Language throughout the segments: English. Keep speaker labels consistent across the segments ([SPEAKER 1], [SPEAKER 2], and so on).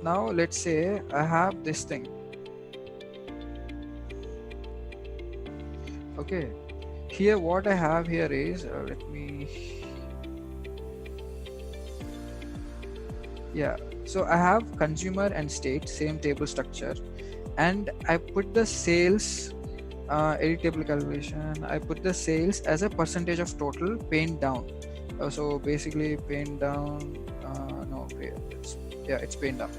[SPEAKER 1] Now let's say I have this thing. Okay, here what I have here is so I have consumer and state, same table structure, and I put the sales edit table calculation. I put the sales as a percentage of total paint down. So basically paint down, no, it's paint down.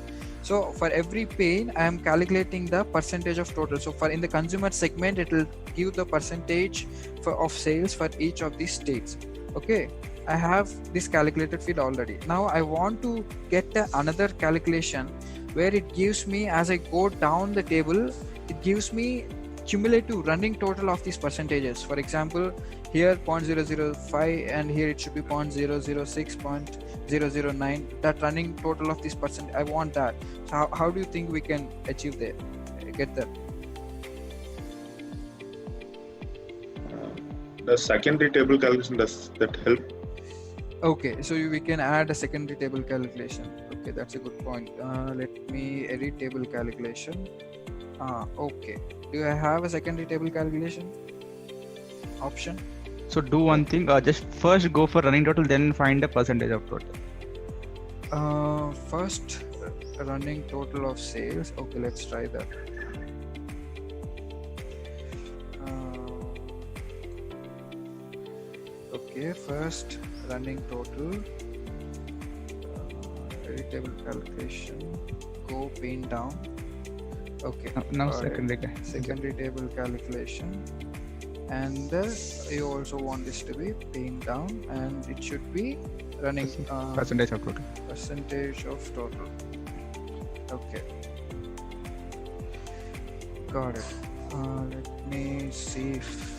[SPEAKER 1] So for every pane, I am calculating the percentage of total. So for in the consumer segment, it will give the percentage of sales for each of these states. Okay, I have this calculated field already. Now I want to get another calculation where it gives me, as I go down the table, it gives me cumulative running total of these percentages. For example, here 0.005 and here it should be 0.006, 0.009, that running total of this percent. I want that. So how do you think we can achieve that, get that?
[SPEAKER 2] The secondary table calculation, does that help?
[SPEAKER 1] Okay, so we can add a secondary table calculation. Okay, that's a good point. Let me edit table calculation. Okay, do I have a secondary table calculation option?
[SPEAKER 3] So do one thing, just first go for running total, then find the percentage of total.
[SPEAKER 1] First running total of sales. Okay, let's try that. Okay, first running total, edit table calculation, go paint down. Okay,
[SPEAKER 3] now secondary
[SPEAKER 1] table calculation, and you also want this to be paint down, and it should be running
[SPEAKER 3] percentage of total.
[SPEAKER 1] Percentage of total. Okay, got it. Let me see if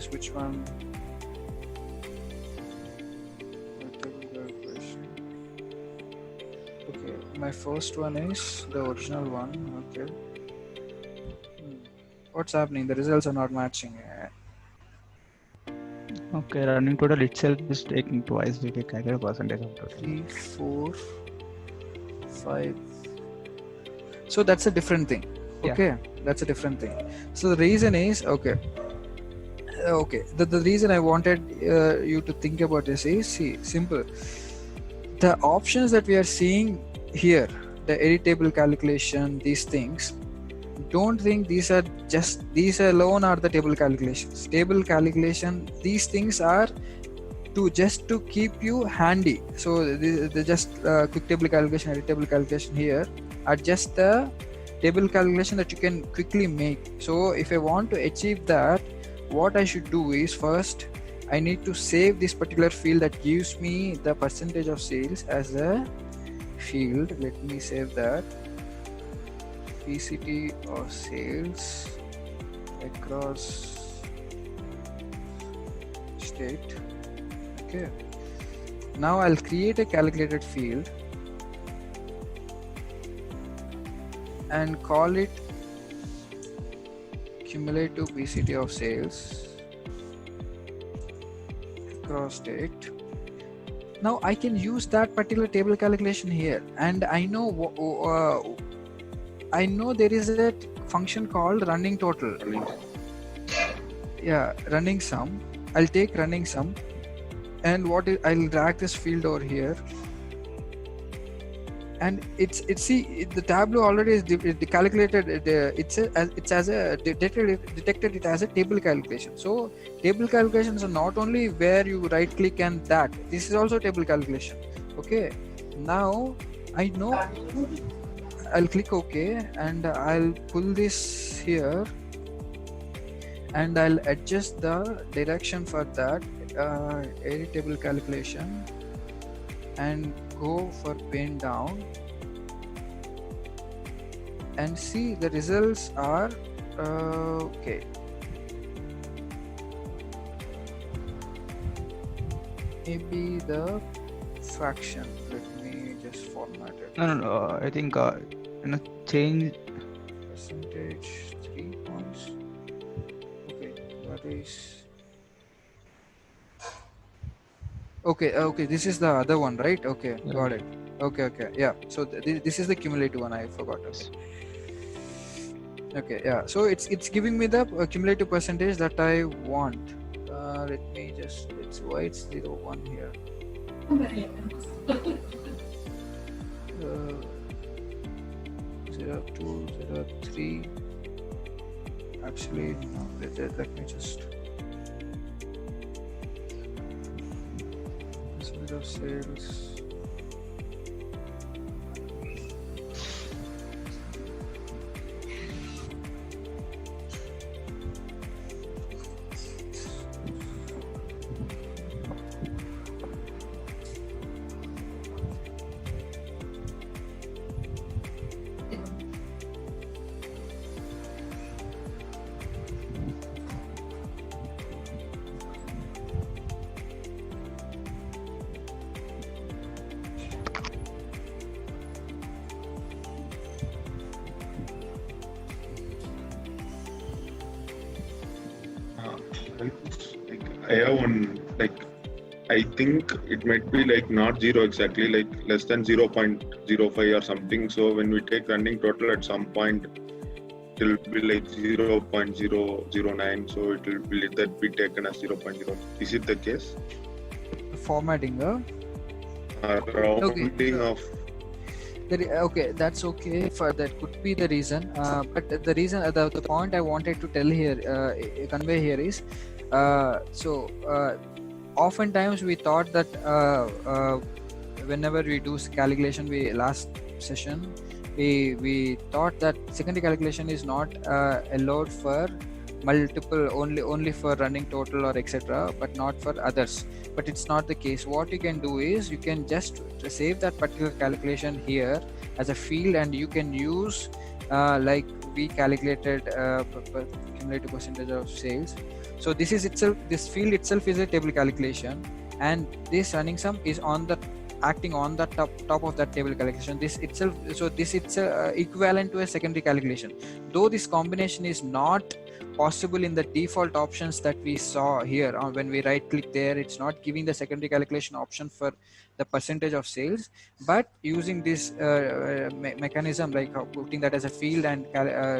[SPEAKER 1] which one. Okay, my first one is the original one. Okay, what's happening? The results are not matching.
[SPEAKER 3] Okay, running total itself is taking twice. We can calculate percentage of total.
[SPEAKER 1] 3, 4, 5. So that's a different thing. Okay, yeah. That's a different thing. So the reason is okay. The reason I wanted you to think about this is, see, simple. The options that we are seeing here, the edit table calculation, these things, don't think these alone are the table calculations. Table calculation, these things are just to keep you handy. So the just quick table calculation, edit table calculation here are just the table calculation that you can quickly make. So if I want to achieve that, what I should do is, first I need to save this particular field that gives me the percentage of sales as a field. Let me save that. PCT of sales across state. Okay. Now I'll create a calculated field and call it cumulative PCT of sales across state. Now I can use that particular table calculation here, and I know there is a function called running total. Yeah, running sum. I'll take running sum, and I'll drag this field over here, and see, the Tableau already is calculated. It's as a detected it as a table calculation. So table calculations are not only where you right click and that. This is also table calculation. Okay. Now I know. I'll click OK, and I'll pull this here, and I'll adjust the direction for that edit table calculation and go for paint down, and see the results are okay. Maybe the fraction. Let me just format it.
[SPEAKER 3] No. I think change
[SPEAKER 1] percentage 3 points. Okay, that is Okay, this is the other one, right? Okay,
[SPEAKER 3] Yeah.
[SPEAKER 1] got it. Okay, yeah. So this is the cumulative one. I forgot. Okay, yeah. So it's giving me the cumulative percentage that I want. Let me just, it's why it's 0.1 here. 0.2, 0.3. Actually, no. Let me just. Percentage of sales.
[SPEAKER 2] Like, I have one, like, I think it might be like not zero exactly, like less than 0.05 or something. So when we take running total at some point, it will be like 0.009. So it will be that be taken as 0.0. Is it the case?
[SPEAKER 1] Formatting,
[SPEAKER 2] Rounding of.
[SPEAKER 1] Okay, that's okay. For that could be the reason. But the reason, the point I wanted to tell here, convey here is, oftentimes we thought that whenever we do calculation, last session we thought that secondary calculation is not allowed for multiple, only for running total or etc., but not for others. But it's not the case. What you can do is you can just save that particular calculation here as a field, and you can use like we calculated cumulative percentage of sales. So this is itself, this field itself is a table calculation, and this running sum is on the acting on the top of that table calculation. This itself, so this it's equivalent to a secondary calculation, though this combination is not possible in the default options that we saw here. When we right click there, it's not giving the secondary calculation option for the percentage of sales, but using this mechanism, like putting that as a field and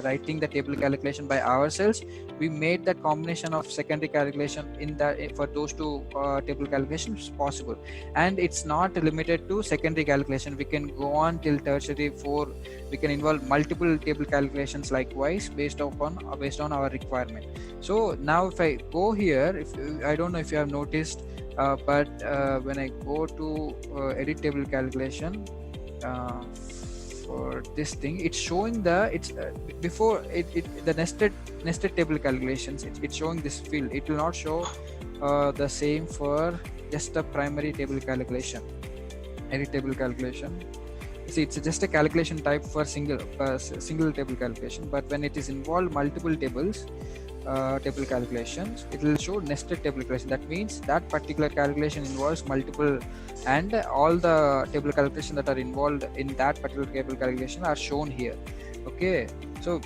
[SPEAKER 1] writing the table calculation by ourselves, we made that combination of secondary calculation in that for those two table calculations possible. And it's not limited to secondary calculation. We can go on till tertiary for, we can involve multiple table calculations likewise based on our requirement. So now if I go here, if I don't know if you have noticed, but when I go to edit table calculation for this thing, it's showing the before the nested table calculations. It's showing this field. It will not show the same for just a primary table calculation, edit table calculation. See, it's just a calculation type for single table calculation, but when it is involved multiple tables, table calculations, it will show nested table calculation. That means that particular calculation involves multiple, and all the table calculations that are involved in that particular table calculation are shown here. Okay, so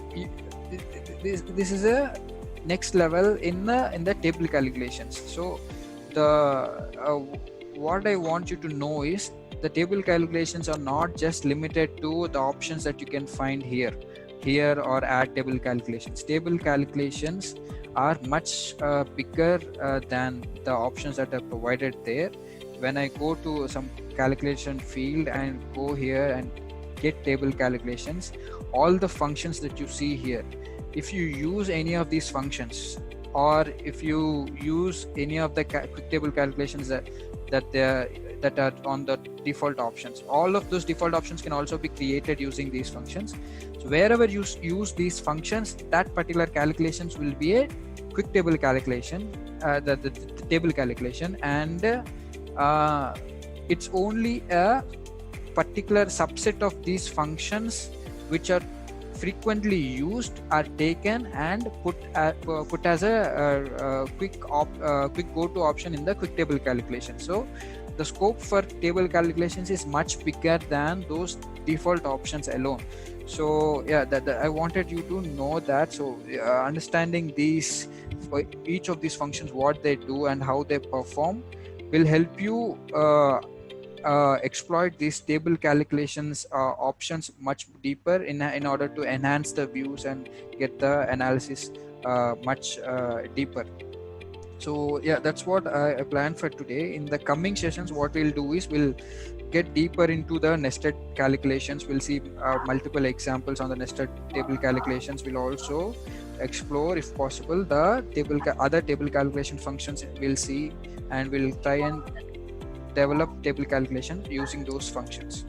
[SPEAKER 1] this is a next level in the table calculations. So the what I want you to know is the table calculations are not just limited to the options that you can find here or add table calculations. Table calculations are much bigger than the options that are provided there. When I go to some calculation field and go here and get table calculations, all the functions that you see here, if you use any of these functions, or if you use any of the quick table calculations that are on the default options, all of those default options can also be created using these functions. So wherever you use these functions, that particular calculations will be a quick table calculation, the table calculation, and it's only a particular subset of these functions which are frequently used are taken and put as a quick go-to option in the quick table calculation. So the scope for table calculations is much bigger than those default options alone. So yeah, that I wanted you to know that. So understanding these, each of these functions, what they do and how they perform, will help you exploit these table calculations options much deeper in order to enhance the views and get the analysis much deeper. So yeah, that's what I plan for today. In the coming sessions, what we'll do is we'll get deeper into the nested calculations. We'll see multiple examples on the nested table calculations. We'll also explore, if possible, the other table calculation functions we'll see, and we'll try and develop table calculation using those functions.